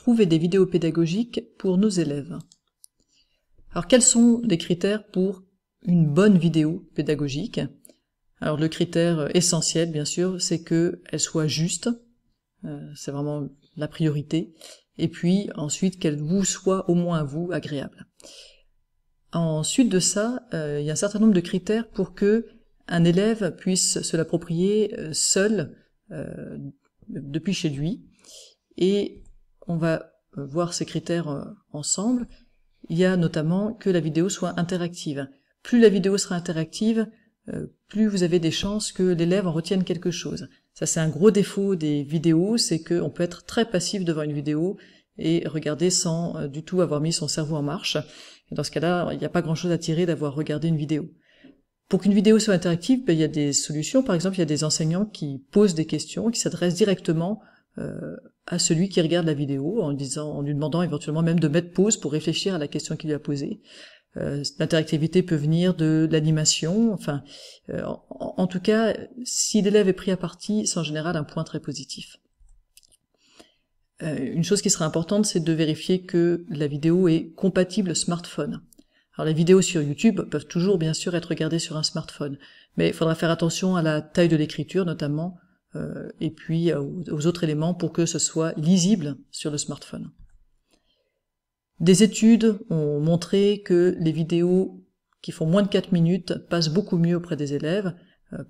trouver des vidéos pédagogiques pour nos élèves. Alors quels sont les critères pour une bonne vidéo pédagogique? Alors le critère essentiel, bien sûr, c'est qu'elle soit juste, c'est vraiment la priorité, et puis ensuite qu'elle vous soit au moins à vous agréable. Ensuite de ça, il y a un certain nombre de critères pour que un élève puisse se l'approprier seul depuis chez lui, et on va voir ces critères ensemble. Il y a notamment que la vidéo soit interactive. Plus la vidéo sera interactive, plus vous avez des chances que l'élève en retienne quelque chose. Ça, c'est un gros défaut des vidéos, c'est qu'on peut être très passif devant une vidéo et regarder sans du tout avoir mis son cerveau en marche. Et dans ce cas-là, il n'y a pas grand-chose à tirer d'avoir regardé une vidéo. Pour qu'une vidéo soit interactive, il y a des solutions. Par exemple, il y a des enseignants qui posent des questions, qui s'adressent directement à celui qui regarde la vidéo, en lui demandant éventuellement même de mettre pause pour réfléchir à la question qu'il lui a posée. L'interactivité peut venir de l'animation, enfin, en tout cas, si l'élève est pris à partie, c'est en général un point très positif. Une chose qui sera importante, c'est de vérifier que la vidéo est compatible smartphone. Alors les vidéos sur YouTube peuvent toujours bien sûr être regardées sur un smartphone, mais il faudra faire attention à la taille de l'écriture notamment, et puis aux autres éléments pour que ce soit lisible sur le smartphone. Des études ont montré que les vidéos qui font moins de 4 minutes passent beaucoup mieux auprès des élèves.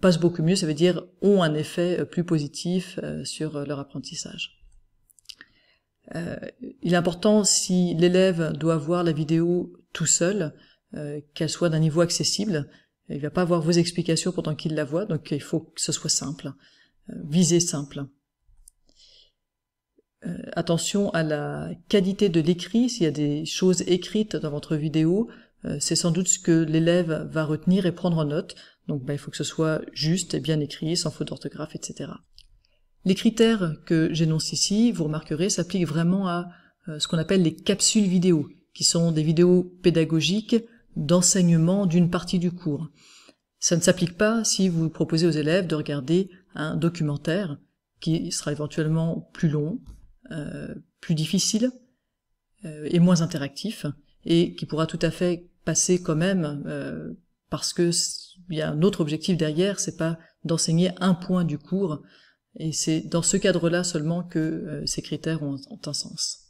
Passent beaucoup mieux, ça veut dire ont un effet plus positif sur leur apprentissage. Il est important, si l'élève doit voir la vidéo tout seul, qu'elle soit d'un niveau accessible. Il ne va pas avoir vos explications pendant qu'il la voit, donc il faut que ce soit simple. Visée simple. Attention à la qualité de l'écrit. S'il y a des choses écrites dans votre vidéo, c'est sans doute ce que l'élève va retenir et prendre en note. Donc il faut que ce soit juste et bien écrit, sans faute d'orthographe, etc. Les critères que j'énonce ici, vous remarquerez, s'appliquent vraiment à ce qu'on appelle les capsules vidéo, qui sont des vidéos pédagogiques d'enseignement d'une partie du cours. Ça ne s'applique pas si vous proposez aux élèves de regarder un documentaire qui sera éventuellement plus long, plus difficile et moins interactif, et qui pourra tout à fait passer quand même parce que il y a un autre objectif derrière, c'est pas d'enseigner un point du cours, et c'est dans ce cadre-là seulement que ces critères ont un sens.